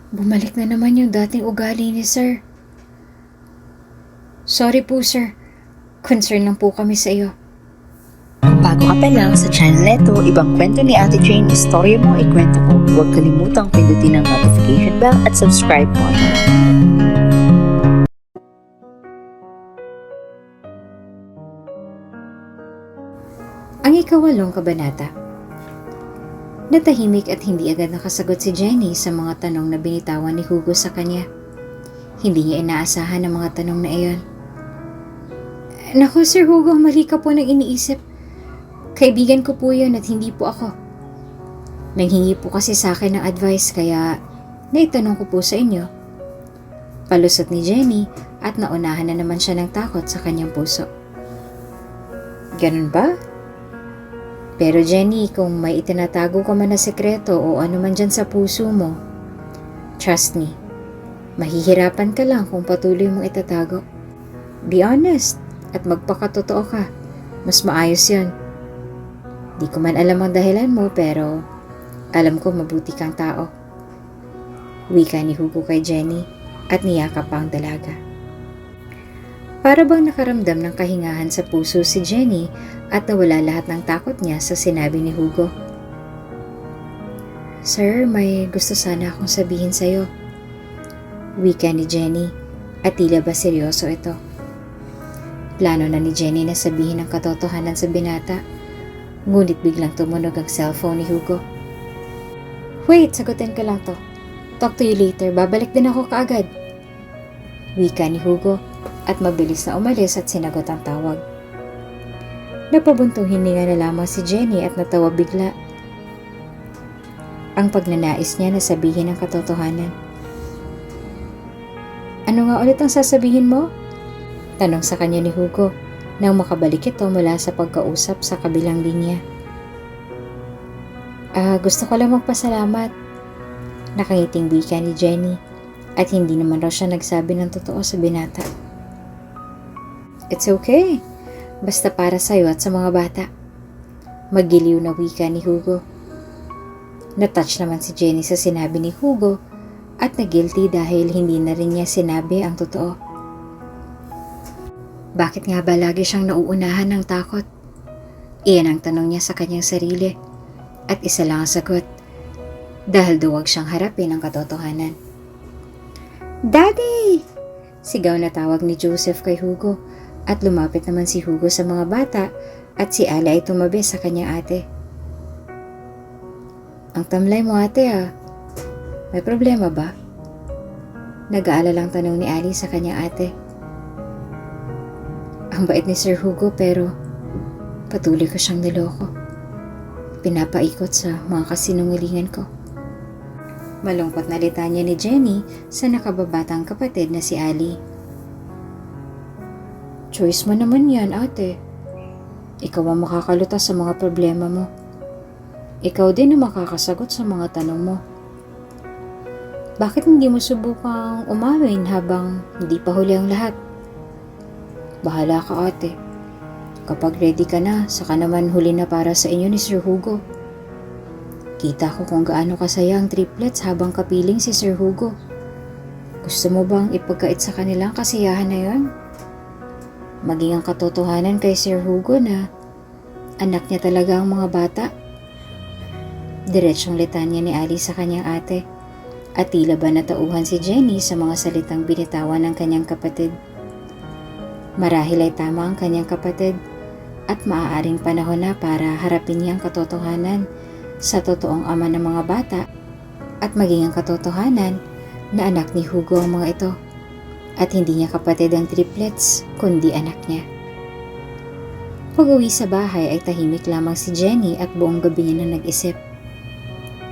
Bumalik na naman yung dating ugali ni sir. Sorry po sir. Concern lang po kami sa iyo. Kung bago ka pa lang sa channel neto, ibang kwento ni Ate Jane, istorya mo, ikwento ko. Huwag kalimutang pindutin ang notification bell at subscribe button. Ang ikawalong kabanata. Natahimik at hindi agad nakasagot si Jenny sa mga tanong na binitawan ni Hugo sa kanya. Hindi niya inaasahan ang mga tanong na iyon. Naku Sir Hugo, mali ka po ng iniisip. Kaibigan ko po yun at hindi po ako. Nanghingi po kasi sa akin ng advice kaya naitanong ko po sa inyo. Palusot ni Jenny at naunahan na naman siya ng takot sa kanyang puso. Ganun ba? Pero Jenny, kung may itinatago ka man na sekreto o ano man dyan sa puso mo, trust me, mahihirapan ka lang kung patuloy mong itatago. Be honest at magpakatotoo ka. Mas maayos yun. Di ko man alam ang dahilan mo pero alam ko mabuti kang tao. Wika ni Hugo kay Jenny at niyakap pa ang dalaga. Para bang nakaramdam ng kahingahan sa puso si Jenny at nawala lahat ng takot niya sa sinabi ni Hugo. Sir, may gusto sana akong sabihin sa'yo. Wika ni Jenny at tila ba seryoso ito. Plano na ni Jenny na sabihin ang katotohanan sa binata, ngunit biglang tumunog ang cellphone ni Hugo. Wait, sagutin ko lang to. Talk to you later, babalik din ako kaagad. Wika ni Hugo at mabilis na umalis at sinagot ang tawag. Napabuntong hininga na lamang si Jenny at natawa bigla. Ang pagnanais niya na sabihin ang katotohanan. Ano nga ulit ang sasabihin mo? Tanong sa kanya ni Hugo nang makabalik ito mula sa pagkausap sa kabilang linya. Gusto ko lang magpasalamat. Nakangiting wika ni Jenny at hindi naman raw siya nagsabi ng totoo sa binata. It's okay. Basta para sa'yo at sa mga bata. Maggiliw na wika ni Hugo. Natouch naman si Jenny sa sinabi ni Hugo at nagilty dahil hindi na rin niya sinabi ang totoo. Bakit nga ba lagi siyang nauunahan ng takot? Iyan ang tanong niya sa kanyang sarili at isa lang ang sagot dahil duwag siyang harapin ang katotohanan. Daddy! Sigaw na tawag ni Joseph kay Hugo. At lumapit naman si Hugo sa mga bata at si Ali ay tumabi sa kanyang ate. Ang tamlay mo ate ah. May problema ba? Nag-aalalang tanong ni Ali sa kanyang ate. Ang bait ni Sir Hugo pero patuloy ko siyang niloko. Pinapaikot sa mga kasinungalingan ko. Malungkot na litanya ni Jenny sa nakababatang kapatid na si Ali. Choice mo naman yan, ate. Ikaw ang makakalutas sa mga problema mo. Ikaw din ang makakasagot sa mga tanong mo. Bakit hindi mo subukang umawin habang hindi pa huli ang lahat? Bahala ka, ate. Kapag ready ka na, saka naman huli na para sa inyo ni Sir Hugo. Kita ko kung gaano kasaya ang triplets habang kapiling si Sir Hugo. Gusto mo bang ipagkait sa kanilang kasiyahan na yon? Maging ang katotohanan kay Sir Hugo na anak niya talaga ang mga bata. Diretsyong litanya ni Ali sa kanyang ate at tila ba natauhan si Jenny sa mga salitang binitawan ng kanyang kapatid. Marahil ay tama ang kanyang kapatid at maaaring panahon na para harapin niya ang katotohanan sa totoong ama ng mga bata at maging ang katotohanan na anak ni Hugo ang mga ito. At hindi niya kapatid ang triplets, kundi anak niya. Pag-uwi sa bahay ay tahimik lamang si Jenny at buong gabi niya na nag-isip.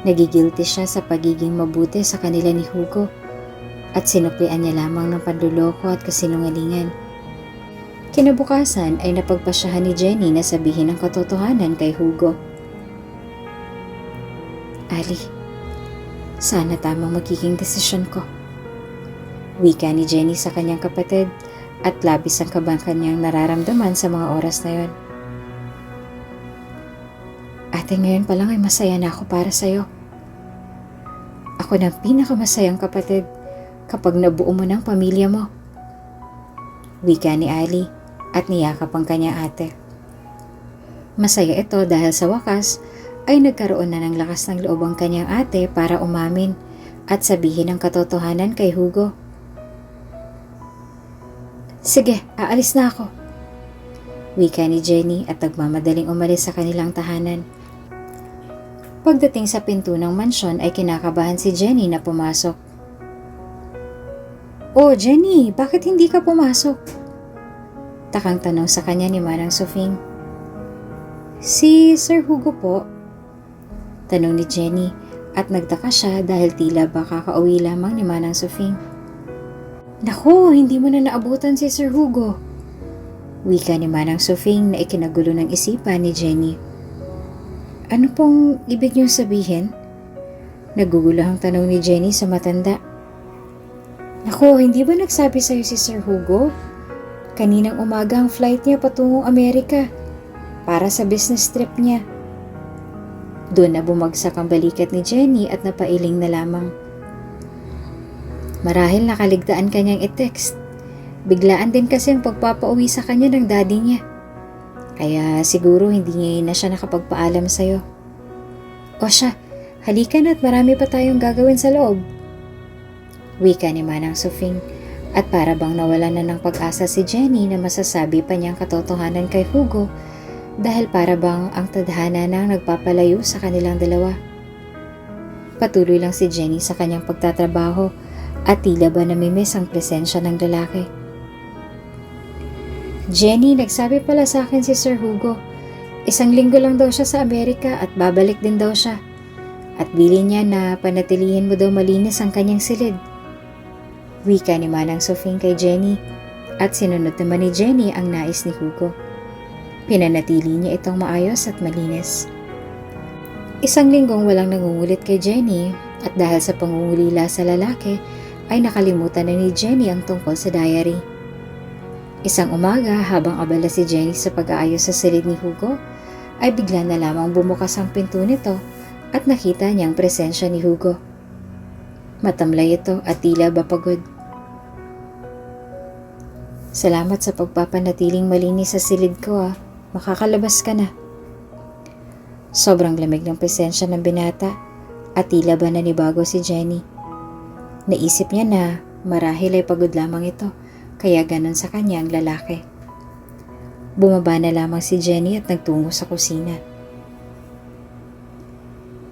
Nagigilty siya sa pagiging mabuti sa kanila ni Hugo at sinuklian niya lamang ng panluloko at kasinungalingan. Kinabukasan ay napagpasyahan ni Jenny na sabihin ang katotohanan kay Hugo. Ali, sana tamang magiging desisyon ko. Wika ni Jenny sa kanyang kapatid at labis ang kabang kanyang nararamdaman sa mga oras na yon. Ate, ngayon pa lang ay masaya na ako para sa'yo. Ako ng pinakamasayang kapatid kapag nabuo mo ng pamilya mo. Wika ni Ali at niyakap ang kanyang ate. Masaya ito dahil sa wakas ay nagkaroon na ng lakas ng loob ang kanyang ate para umamin at sabihin ang katotohanan kay Hugo. Sige, aalis na ako. Wika ni Jenny at nagmamadaling umalis sa kanilang tahanan. Pagdating sa pinto ng mansyon ay kinakabahan si Jenny na pumasok. Oh, Jenny, bakit hindi ka pumasok? Takang tanong sa kanya ni Manang Sofing. Si Sir Hugo po. Tanong ni Jenny at nagtaka siya dahil tila ba kakauwi lamang ni Manang Sofing. Naku, hindi mo na naabutan si Sir Hugo. Wika ni Manang Sofing na ikinagulo ng isipan ni Jenny. Ano pong ibig niyong sabihin? Nagugulahang tanong ni Jenny sa matanda. Naku, hindi ba nagsabi sa'yo si Sir Hugo? Kaninang umaga ang flight niya patungong Amerika para sa business trip niya. Doon na bumagsak ang balikat ni Jenny at napailing na lamang. Marahil nakaligtaan kanyang i-text. Biglaan din kasi ang pagpapauwi sa kanya ng daddy niya. Kaya siguro hindi niya na siya nakapagpaalam sa'yo. O siya, halika na at marami pa tayong gagawin sa loob. Wika ni Manang Sofing at para bang nawalan na ng pag-asa si Jenny na masasabi pa niyang katotohanan kay Hugo dahil para bang ang tadhana na nagpapalayo sa kanilang dalawa. Patuloy lang si Jenny sa kanyang pagtatrabaho at tila ba namimiss ang presensya ng lalaki. Jenny, nagsabi pala sa akin si Sir Hugo. 1 linggo lang daw siya sa Amerika at babalik din daw siya. At bilin niya na panatilihin mo daw malinis ang kanyang silid. Wika ni Manang Sofing kay Jenny at sinunod naman ni Jenny ang nais ni Hugo. Pinanatili niya itong maayos at malinis. 1 linggong walang nangungulit kay Jenny at dahil sa pangungulila sa lalaki ay nakalimutan na ni Jenny ang tungkol sa diary. Isang umaga habang abala si Jenny sa pag-aayos sa silid ni Hugo ay bigla na lamang bumukas ang pinto nito at nakita niyang presensya ni Hugo. Matamlay ito at tila ba pagod. Salamat sa pagpapanatiling malinis sa silid ko Makakalabas ka na. Sobrang lamig ng presensya ng binata at tila ba nanibago si Jenny. Naisip niya na marahil ay pagod lamang ito kaya ganon sa kanya ang lalaki. Bumaba na lamang si Jenny at nagtungo sa kusina.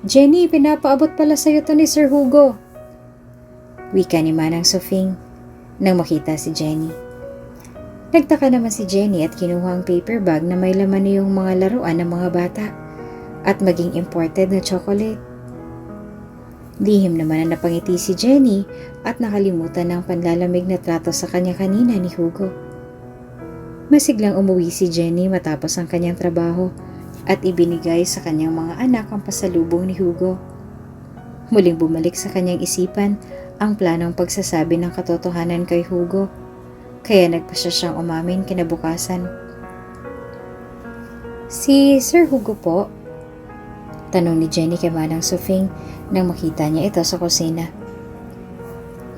Jenny, pinapaabot pala sa'yo to ni Sir Hugo. Wika ni Manang Sofing nang makita si Jenny. Nagtaka naman si Jenny at kinuha ang paper bag na may laman na yung mga laruan ng mga bata at maging imported na chocolate. Lihim naman na napangiti si Jenny at nakalimutan ng panlalamig na trato sa kanya kanina ni Hugo. Masiglang umuwi si Jenny matapos ang kanyang trabaho at ibinigay sa kanyang mga anak ang pasalubong ni Hugo. Muling bumalik sa kanyang isipan ang planong pagsasabi ng katotohanan kay Hugo, kaya nagpasya siyang umamin kinabukasan. Si Sir Hugo po? Tanong ni Jenny kay Manang Sofing nang makita niya ito sa kusina.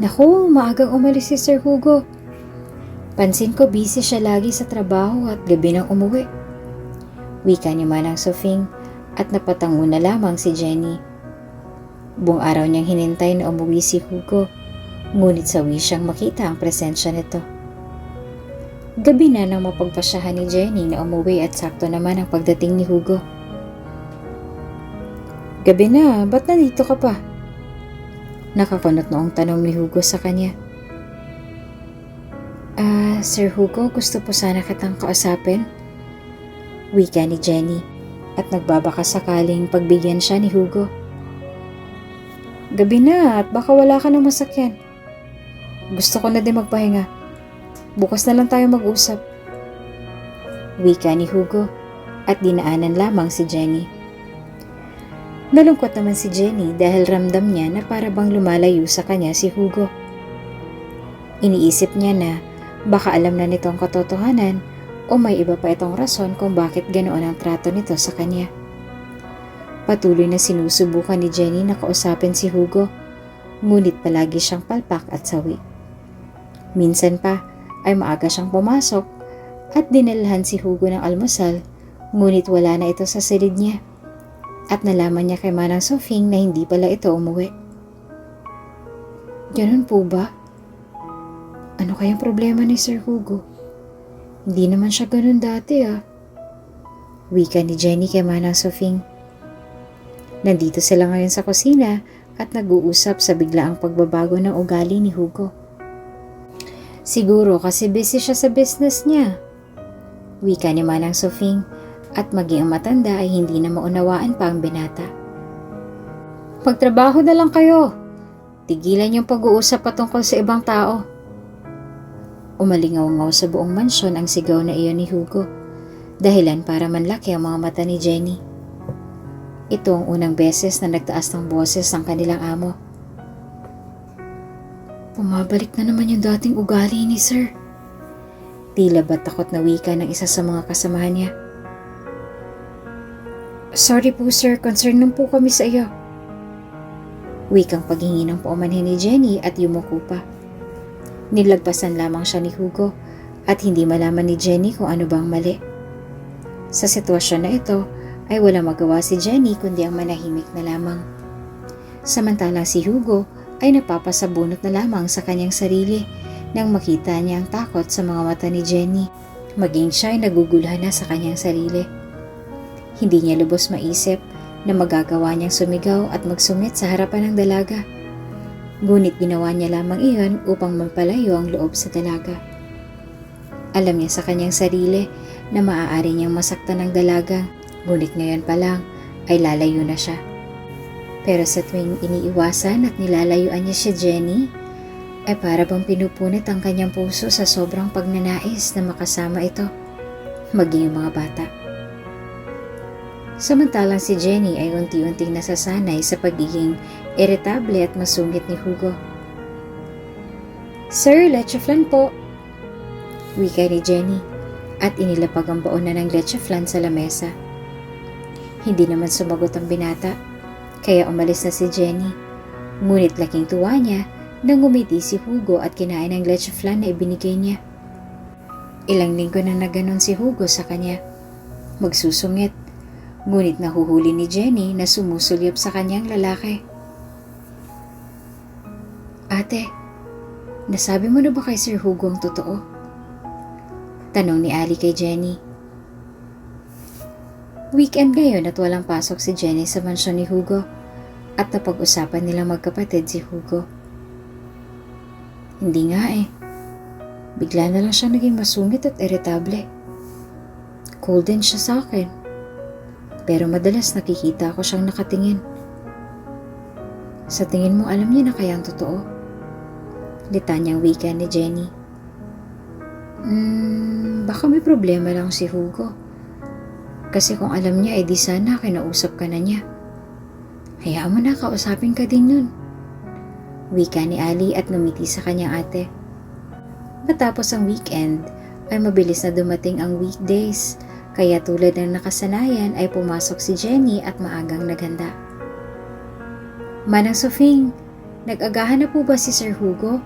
Naku, maagang umalis si Sir Hugo. Pansin ko busy siya lagi sa trabaho at gabi nang umuwi. Wika ni Manang Sofing at napatango na lamang si Jenny. Buong araw niyang hinintay na umuwi si Hugo, ngunit sawi siyang makita ang presensya nito. Gabi na nang mapagpasyahan ni Jenny na umuwi at sakto naman ang pagdating ni Hugo. Gabi na, ba't nandito ka pa? Nakakunot noong tanong ni Hugo sa kanya. Sir Hugo, gusto po sana kitang kausapin? Wika ni Jenny at nagbabaka sakaling pagbigyan siya ni Hugo. Gabi na at baka wala ka ng masakyan. Gusto ko na din magpahinga. Bukas na lang tayo mag-usap. Wika ni Hugo at dinaanan lamang si Jenny. Nalungkot naman si Jenny dahil ramdam niya na para bang lumalayo sa kanya si Hugo. Iniisip niya na baka alam na nito ang katotohanan o may iba pa itong rason kung bakit ganoon ang trato nito sa kanya. Patuloy na sinusubukan ni Jenny na kausapin si Hugo ngunit palagi siyang palpak at sawi. Minsan pa ay maaga siyang pumasok at dinalhan si Hugo ng almusal, ngunit wala na ito sa silid niya. At nalaman niya kay Manang Sofing na hindi pala ito umuwi. Ganun po ba? Ano kayang problema ni Sir Hugo? Hindi naman siya ganun dati Wika ni Jenny kay Manang Sofing. Nandito sila ngayon sa kusina at nag-uusap sa biglaang pagbabago ng ugali ni Hugo. Siguro kasi busy siya sa business niya. Wika ni Manang Sofing. At maging ang matanda ay hindi na maunawaan pa ang binata. Pagtrabaho na lang kayo. Tigilan yung pag-uusap patungkol sa ibang tao. Umalingaw-ngaw sa buong mansyon ang sigaw na iyon ni Hugo. Dahilan para manlaki ang mga mata ni Jenny. Ito ang unang beses na nagtaas ng boses ang kanilang amo. Pumabalik na naman yung dating ugali ni Sir. Tila ba takot na wika ng isa sa mga kasamahan niya. Sorry po sir, concern lang po kami sa iyo. Wikang paghingi ng paumanhin ni Jenny at yumuko pa. Nilagpasan lamang siya ni Hugo at hindi malaman ni Jenny kung ano bang mali. Sa sitwasyon na ito ay wala magawa si Jenny kundi ang manahimik na lamang. Samantalang si Hugo ay napapasabunot na lamang sa kanyang sarili nang makita niya ang takot sa mga mata ni Jenny. Maging siya ay naguguluhan na sa kanyang sarili. Hindi niya lubos maisip na magagawa niyang sumigaw at magsungit sa harapan ng dalaga. Ngunit ginawa niya lamang iyon upang magpalayo ang loob sa dalaga. Alam niya sa kanyang sarili na maaari niyang masaktan ng dalaga, ngunit ngayon pa lang ay lalayo na siya. Pero sa tuwing iniiwasan at nilalayuan niya si Jenny, ay para bang pinupunit ang kanyang puso sa sobrang pagnanais na makasama ito, maging ang mga bata. Samantalang si Jenny ay unti-unting nasasanay sa pagiging irritable at masungit ni Hugo. Sir, leche flan po. Wika ni Jenny at inilapag ang baon na ng leche flan sa lamesa. Hindi naman sumagot ang binata, kaya umalis na si Jenny. Ngunit laking tuwa niya nang ngumiti si Hugo at kinain ang leche flan na ibinigay niya. Ilang linggo na naganon si Hugo sa kanya. Magsusungit. Ngunit nahuhuli ni Jenny na sumusulyap sa kanyang lalaki. Ate, nasabi mo na ba kay Sir Hugo ang totoo? Tanong ni Ali kay Jenny. Weekend ngayon at walang pasok si Jenny sa mansyon ni Hugo at napag-usapan nilang magkapatid si Hugo. Hindi nga Bigla na lang siya naging masungit at irritable. Cold din siya sa akin. Pero madalas nakikita ko siyang nakatingin. Sa tingin mo alam niya na kaya ang totoo? Litanyang wika ni Jenny. Baka may problema lang si Hugo. Kasi kung alam niya di sana kinausap ka na niya. Hayaan mo na, kausapin ka din nun. Wika ni Ali at ngumiti sa kanyang ate. Matapos ang weekend ay mabilis na dumating ang weekdays. Kaya tulad ng nakasanayan ay pumasok si Jenny at maagang naghanda. Manang Sofing, nag-agahan na po ba si Sir Hugo?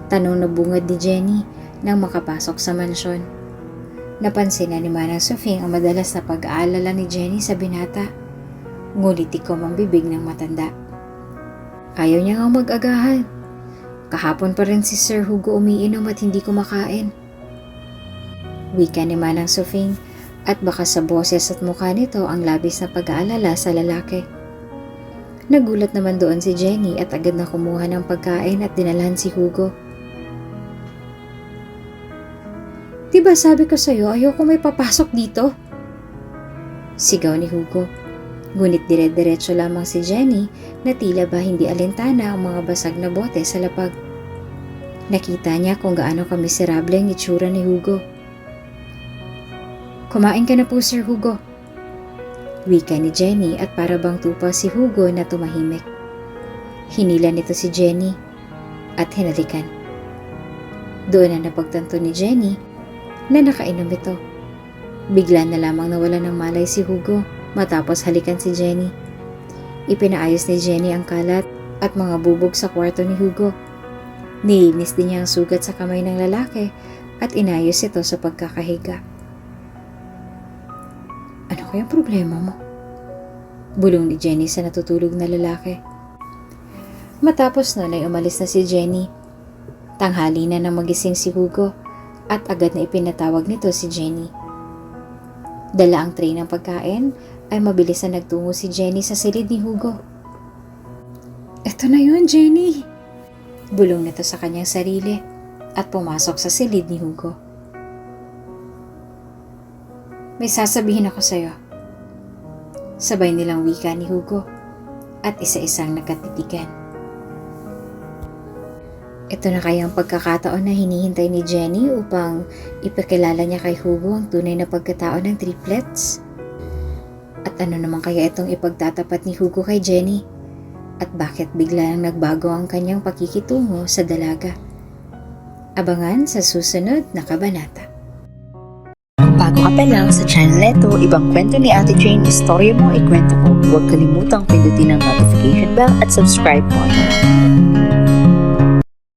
Tanong na bungad ni Jenny nang makapasok sa mansyon. Napansin na ni Manang Sofing ang madalas na pag-aalala ni Jenny sa binata. Ngunit tikom ang bibig ng matanda. Ayaw niya nga mag-agahan. Kahapon pa rin si Sir Hugo umiinom at hindi kumakain. Wika ni Manang Sofing at baka sa boses at mukha nito ang labis na pag-aalala sa lalaki. Nagulat naman doon si Jenny at agad na kumuha ng pagkain at dinalhan si Hugo. Diba sabi ko sa'yo ayoko may papasok dito? Sigaw ni Hugo. Ngunit dire-diretso lamang si Jenny na tila ba hindi alintana ang mga basag na bote sa lapag. Nakita niya kung gaano kamiserable ang itsura ni Hugo. Kumain ka na po, Sir Hugo. Wika ni Jenny at para bang tupa si Hugo na tumahimik. Hinila nito si Jenny at hinalikan. Doon na napagtanto ni Jenny na nakainom ito. Bigla na lamang nawala ng malay si Hugo matapos halikan si Jenny. Ipinaayos ni Jenny ang kalat at mga bubog sa kwarto ni Hugo. Nilinis din niya ang sugat sa kamay ng lalaki at inayos ito sa pagkakahiga. Ano kayang problema mo? Bulong ni Jenny sa natutulog na lalaki. Matapos nun ay umalis na si Jenny. Tanghali na nang magising si Hugo at agad na ipinatawag nito si Jenny. Dala ang tray ng pagkain ay mabilis na nagtungo si Jenny sa silid ni Hugo. Eto na yun, Jenny! Bulong nito sa kanyang sarili at pumasok sa silid ni Hugo. May sasabihin ako sa'yo. Sabay nilang wika ni Hugo at isa-isang nakatitigan. Ito na kayang pagkakataon na hinihintay ni Jenny upang ipakilala niya kay Hugo ang tunay na pagkatao ng triplets? At ano naman kaya itong ipagtatapat ni Hugo kay Jenny? At bakit bigla nang nagbago ang kanyang pakikitungo sa dalaga? Abangan sa susunod na kabanata. Kung bago ka pa lang sa channel neto, ibang kwento ni Ate Jane, istorya mo, ikwento ko. Huwag kalimutang pindutin ang notification bell at subscribe button.